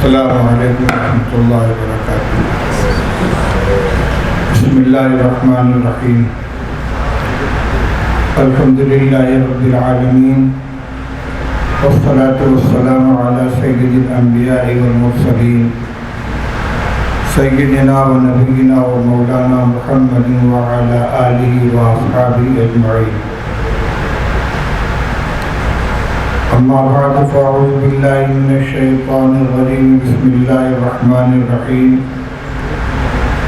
السلام علیکم ورحمۃ اللہ وبرکاتہ۔ بسم اللہ الرحمن الرحیم۔ الحمد للہ رب العالمین والصلاة والسلام علی سید الانبیاء والمرسلین سیدنا و نبینا و مولانا محمد وعلی آلہ و اصحابہ اجمعین۔ اما بعد فاعوذ باللہ من الشیطان الرجیم، بسم اللہ الرحمن الرحیم۔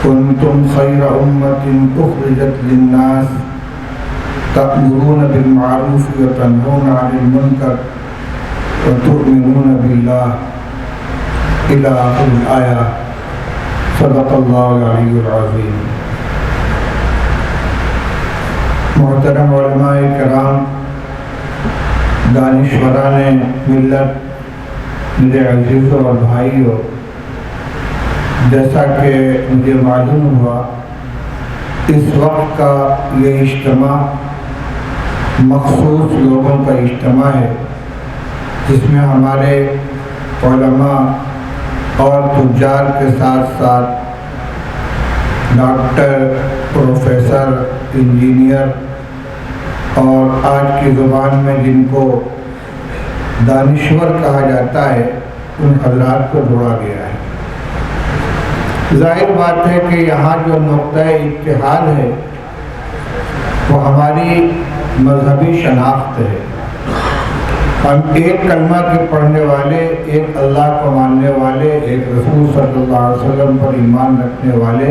کنتم خیر امۃ اخرجت للناس تأمرون بالمعروف وتنہون عن المنکر وتؤمنون باللہ الی آخر الآیہ۔ صدق اللہ العلی العظیم۔ محترم علماء کرام، دانشوران ملت، میرے عزیزوں اور بھائیوں، جیسا کہ مجھے معلوم ہوا اس وقت کا یہ اجتماع مخصوص لوگوں کا اجتماع ہے، جس میں ہمارے علماء اور تجار کے ساتھ ساتھ ڈاکٹر، پروفیسر، انجینئر اور آج کی زبان میں جن کو دانشور کہا جاتا ہے، ان حضرات کو جوڑا گیا ہے۔ ظاہر بات ہے کہ یہاں جو نقطۂ اتحاد ہے وہ ہماری مذہبی شناخت ہے۔ ہم ایک کلمہ کے پڑھنے والے، ایک اللہ کو ماننے والے، ایک رسول صلی اللہ علیہ وسلم پر ایمان رکھنے والے،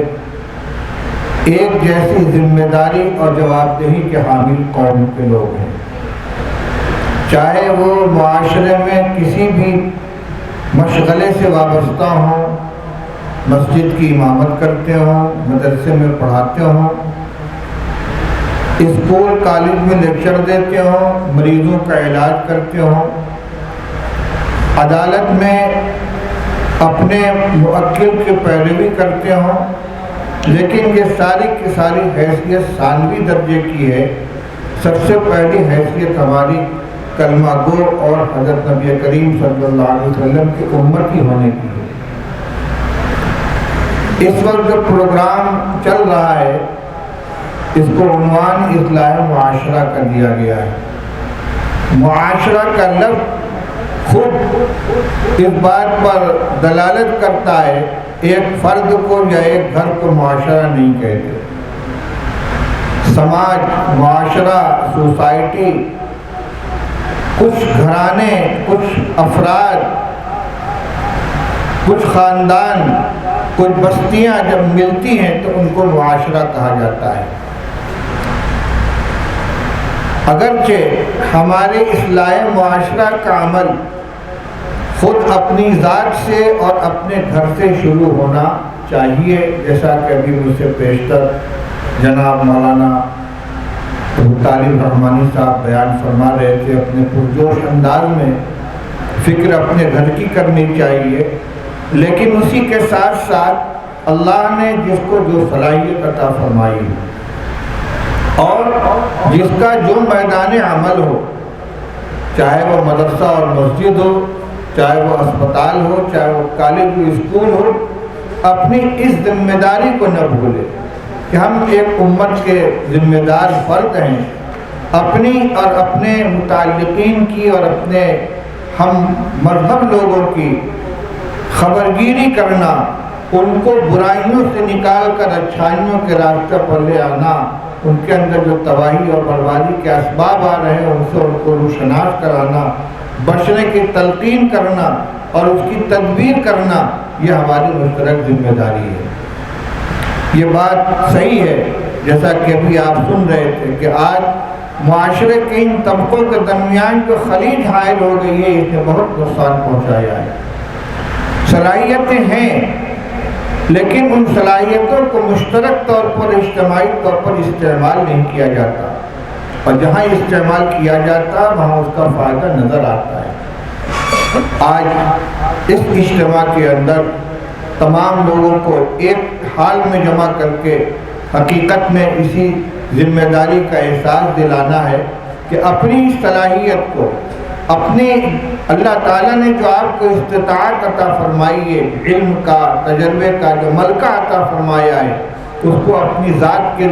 ایک جیسی ذمہ داری اور جواب دہی کے حامل قوم کے لوگ ہیں۔ چاہے وہ معاشرے میں کسی بھی مشغلے سے وابستہ ہوں، مسجد کی امامت کرتے ہوں، مدرسے میں پڑھاتے ہوں، اسکول کالج میں لیکچر دیتے ہوں، مریضوں کا علاج کرتے ہوں، عدالت میں اپنے موکل کی پیروی کرتے ہوں، لیکن یہ ساری کی ساری حیثیت ثانوی درجے کی ہے۔ سب سے پہلی حیثیت ہماری کلمہ گو اور حضرت نبی کریم صلی اللہ علیہ وسلم کی امتی ہونے کی ہے۔ اس وقت جو پروگرام چل رہا ہے، اس کو عنوان اصلاح معاشرہ کر دیا گیا ہے۔ معاشرہ کا لفظ خود اس بات پر دلالت کرتا ہے، ایک فرد کو یا ایک گھر کو معاشرہ نہیں کہتے۔ سماج، معاشرہ، سوسائٹی، کچھ گھرانے، کچھ افراد، کچھ خاندان، کچھ بستیاں جب ملتی ہیں تو ان کو معاشرہ کہا جاتا ہے۔ اگرچہ ہمارے اصلاح معاشرہ کا عمل خود اپنی ذات سے اور اپنے گھر سے شروع ہونا چاہیے، جیسا کہ ابھی مجھ سے پیشتر جناب مولانا طالب رحمانی صاحب بیان فرما رہے تھے۔ اپنے پرجوش انداز میں فکر اپنے گھر کی کرنی چاہیے، لیکن اسی کے ساتھ ساتھ اللہ نے جس کو جو صلاحیت عطا فرمائی اور جس کا جو میدان عمل ہو، چاہے وہ مدرسہ اور مسجد ہو، چاہے وہ اسپتال ہو، چاہے وہ کالج و اسکول ہو، اپنی اس ذمہ داری کو نہ بھولے کہ ہم ایک امت کے ذمہ دار فرد ہیں۔ اپنی اور اپنے متعلقین کی اور اپنے ہم مذہب لوگوں کی خبرگیری کرنا، ان کو برائیوں سے نکال کر اچھائیوں کے راستے پر لے آنا، ان کے اندر جو تباہی اور بربادی کے اسباب آ رہے ہیں ان سے ان کو روشناس کرانا، بچنے کی تلقین کرنا اور اس کی تدبیر کرنا، یہ ہماری مشترک ذمہ داری ہے۔ یہ بات صحیح ہے، جیسا کہ ابھی آپ سن رہے تھے کہ آج معاشرے کے ان طبقوں کے درمیان جو خلیج حائل ہو گئی ہے، اس نے بہت نقصان پہنچایا ہے۔ صلاحیتیں ہیں، لیکن ان صلاحیتوں کو مشترک طور پر، اجتماعی طور پر استعمال نہیں کیا جاتا، اور جہاں استعمال کیا جاتا وہاں اس کا فائدہ نظر آتا ہے۔ آج اس اجتماع کے اندر تمام لوگوں کو ایک حال میں جمع کر کے حقیقت میں اسی ذمہ داری کا احساس دلانا ہے کہ اپنی صلاحیت کو اپنے اللہ تعالیٰ نے جو آپ کو استطاعت عطا فرمائی ہے، علم کا، تجربے کا جو ملکہ عطا فرمایا ہے، اس کو اپنی ذات کے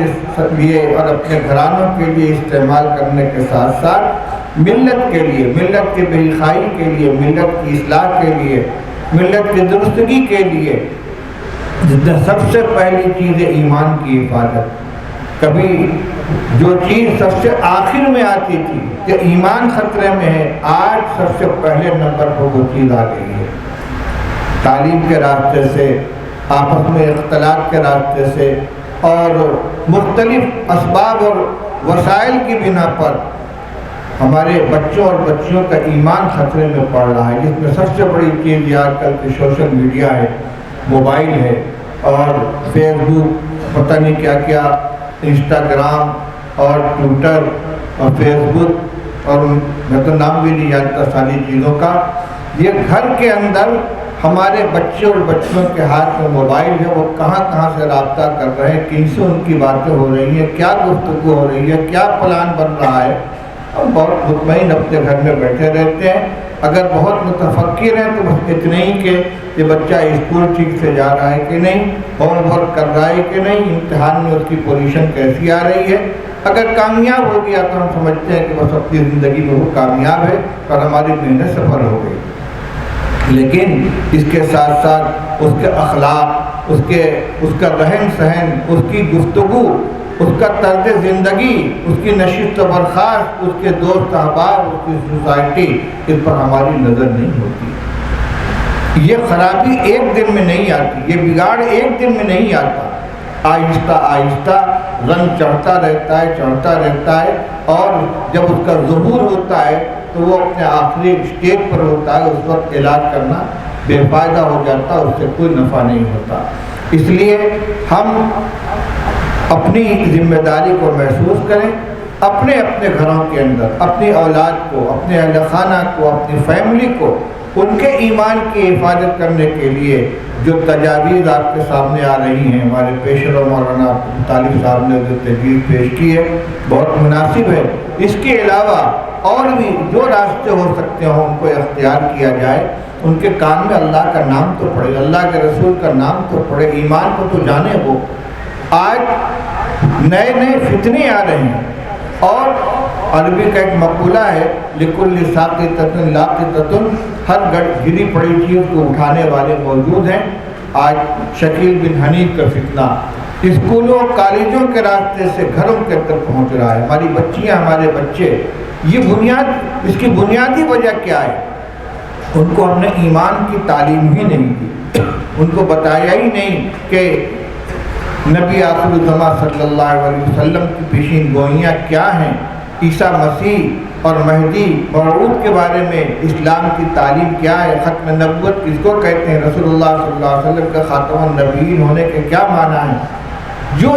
لیے اور اپنے گھرانوں کے لیے استعمال کرنے کے ساتھ ساتھ ملت کے لیے، ملت کی بھلائی کے لیے، ملت کی اصلاح کے لیے، ملت کی درستگی کے لیے سب سے پہلی چیز ہے ایمان کی حفاظت۔ کبھی جو چیز سب سے آخر میں آتی تھی کہ ایمان خطرے میں ہے، آج سب سے پہلے نمبر پر وہ چیز آ گئی ہے۔ تعلیم کے راستے سے، آپس میں اختلاط کے راستے سے اور مختلف اسباب اور وسائل کی بنا پر ہمارے بچوں اور بچیوں کا ایمان خطرے میں پڑ رہا ہے، جس میں سب سے بڑی چیز یہ آج کل کی سوشل میڈیا ہے، موبائل ہے اور فیس بک، پتہ نہیں کیا کیا، انسٹاگرام اور ٹویٹر اور فیس بک، اور میں تو نام بھی نہیں جانتا ساری چیزوں کا۔ یہ گھر کے اندر ہمارے بچے اور بچیوں کے ہاتھ میں موبائل ہے، وہ کہاں کہاں سے رابطہ کر رہے ہیں، کن سے ان کی باتیں ہو رہی ہیں، کیا گفتگو ہو رہی ہے، کیا پلان بن رہا ہے، اور بہت مطمئن اپنے گھر میں بیٹھے رہتے ہیں۔ اگر بہت متفکر ہیں تو بس اتنے ہی کہ یہ بچہ اسکول ٹھیک سے جا رہا ہے کہ نہیں، ہوم ورک کر رہا ہے کہ نہیں، امتحان میں اس کی پوزیشن کیسی آ رہی ہے۔ اگر کامیاب ہو گیا تو ہم سمجھتے ہیں کہ بس اپنی زندگی میں وہ کامیاب ہے اور ہماری محنت سفل ہو گئی، لیکن اس کے ساتھ ساتھ اس کے اخلاق، اس کا رہن سہن، اس کی گفتگو، اس کا طرز زندگی، اس کی نشست و برخاست، اس کے دوست احباب، اس کی سوسائٹی، اس پر ہماری نظر نہیں ہوتی۔ یہ خرابی ایک دن میں نہیں آتی، یہ بگاڑ ایک دن میں نہیں آتا، آہستہ آہستہ رنگ چڑھتا رہتا ہے، اور جب اس کا ظہور ہوتا ہے تو وہ اپنے آخری اسٹیج پر ہوتا ہے، اس وقت علاج کرنا بے فائدہ ہو جاتا، اس سے کوئی نفع نہیں ہوتا۔ اس لیے ہم اپنی ذمہ داری کو محسوس کریں، اپنے گھروں کے اندر اپنی اولاد کو، اپنے اہل خانہ کو، اپنی فیملی کو، ان کے ایمان کی حفاظت کرنے کے لیے جو تجاویز آپ کے سامنے آ رہی ہیں، ہمارے پیشرو مولانا طالب صاحب نے جو تجویز پیش کی ہے بہت مناسب ہے۔ اس کے علاوہ اور بھی جو راستے ہو سکتے ہوں ان کو اختیار کیا جائے، ان کے کان میں اللہ کا نام تو پڑے، اللہ کے رسول کا نام تو پڑے، ایمان کو تو جانے وہ۔ آج نئے فتنے آ رہے ہیں، اور عربی کا ایک مقولہ ہے، لِكُلِّ سَاقِطَةٍ لَاقِطَةٌ، ہر گری پڑی چیز کو اٹھانے والے موجود ہیں۔ آج شکیل بن حنیف کا فتنہ اسکولوں کالجوں کے راستے سے گھروں کے اندر پہنچ رہا ہے، ہماری بچیاں، ہمارے بچے، اس کی بنیادی وجہ کیا ہے؟ ان کو ہم نے ایمان کی تعلیم ہی نہیں دی، ان کو بتایا ہی نہیں کہ نبی آخر الزمان صلی اللہ علیہ وسلم کی پیشین گوئیاں کیا ہیں، عیسیٰ مسیح اور مہدی موعود کے بارے میں اسلام کی تعلیم کیا ہے، ختم نبوت کس کو کہتے ہیں، رسول اللہ صلی اللہ علیہ وسلم کا خاتم النبیین ہونے کے کیا معنی ہیں۔ جو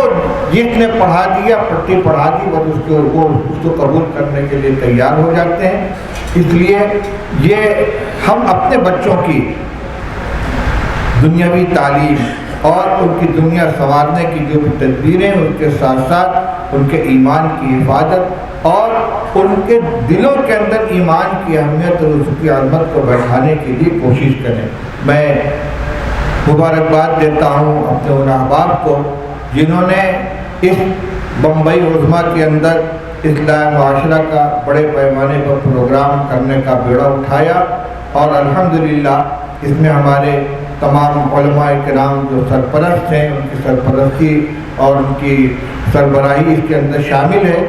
جس نے پڑھا دیا، پٹی پڑھا دی، بس اس کو قبول کرنے کے لیے تیار ہو جاتے ہیں۔ اس لیے یہ ہم اپنے بچوں کی دنیاوی تعلیم اور ان کی دنیا سنوارنے کی جو بھی تدبیریں، ان کے ساتھ ساتھ ان کے ایمان کی حفاظت اور ان کے دلوں کے اندر ایمان کی اہمیت اور اس کی عظمت کو بڑھانے کے لیے کوشش کریں۔ میں مبارکباد دیتا ہوں اپنے ان احباب کو جنہوں نے اس بمبئی عظمیٰ کے اندر اصلاح معاشرہ کا بڑے پیمانے پر پروگرام کرنے کا بیڑا اٹھایا، اور الحمدللہ اس میں ہمارے تمام علماء کرام جو سرپرست ہیں، ان کی سرپرستی اور ان کی سربراہی اس کے اندر شامل ہے۔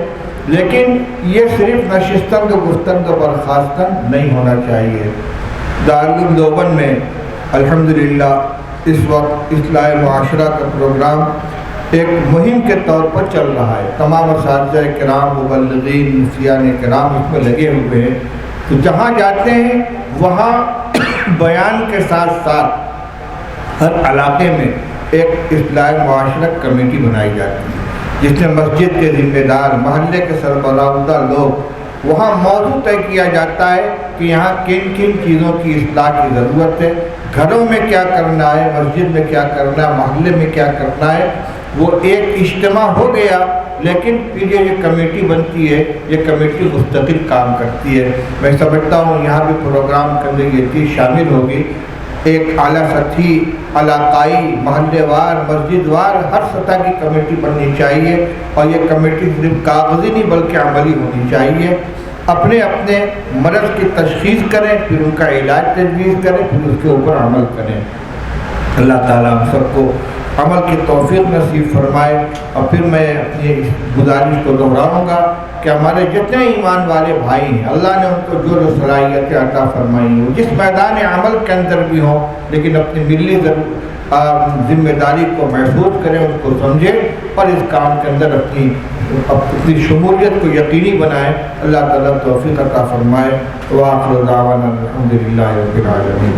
لیکن یہ صرف نشستن و گفتن و برخاستن نہیں ہونا چاہیے۔ دارالعلوم دیوبند میں الحمدللہ اس وقت اصلاح معاشرہ کا پروگرام ایک مہم کے طور پر چل رہا ہے، تمام اساتذہ کرام، مبلغین، مفتیان کرام اس میں لگے ہوئے ہیں۔ تو جہاں جاتے ہیں وہاں بیان کے ساتھ ساتھ ہر علاقے میں ایک اصلاح معاشرت کمیٹی بنائی جاتی ہے، جس میں مسجد کے ذمہ دار، محلے کے سربراہ لوگ، وہاں موضوع طے کیا جاتا ہے کہ یہاں کن کن چیزوں کی اصلاح کی ضرورت ہے، گھروں میں کیا کرنا ہے، مسجد میں کیا کرنا ہے، محلے میں کیا کرنا ہے۔ وہ ایک اجتماع ہو گیا لیکن پھر یہ کمیٹی بنتی ہے، یہ کمیٹی مستقل کام کرتی ہے۔ میں سمجھتا ہوں یہاں بھی پروگرام کے اندر یہ چیز شامل ہوگی، ایک اعلیٰ سطحی، علاقائی، محلے وار، مسجد وار، ہر سطح کی کمیٹی بننی چاہیے، اور یہ کمیٹی صرف کاغذی نہیں بلکہ عملی ہونی چاہیے۔ اپنے اپنے مرض کی تشخیص کریں، پھر ان کا علاج تجویز کریں، پھر اس کے اوپر عمل کریں۔ اللہ تعالیٰ ہم سب کو عمل کی توفیق نصیب فرمائے۔ اور پھر میں اپنی گزارش کو دہراؤں گا کہ ہمارے جتنے ایمان والے بھائی ہیں، اللہ نے ان کو جو صلاحیتیں عطا فرمائی ہیں، جس میدان عمل کے اندر بھی ہوں، لیکن اپنی ملی ذمہ داری کو محسوس کریں، اس کو سمجھیں، اور اس کام کے اندر اپنی شمولیت کو یقینی بنائیں۔ اللہ تعالیٰ توفیق عطا فرمائے۔ وآخر دعوانا الحمدللہ رب العالمین۔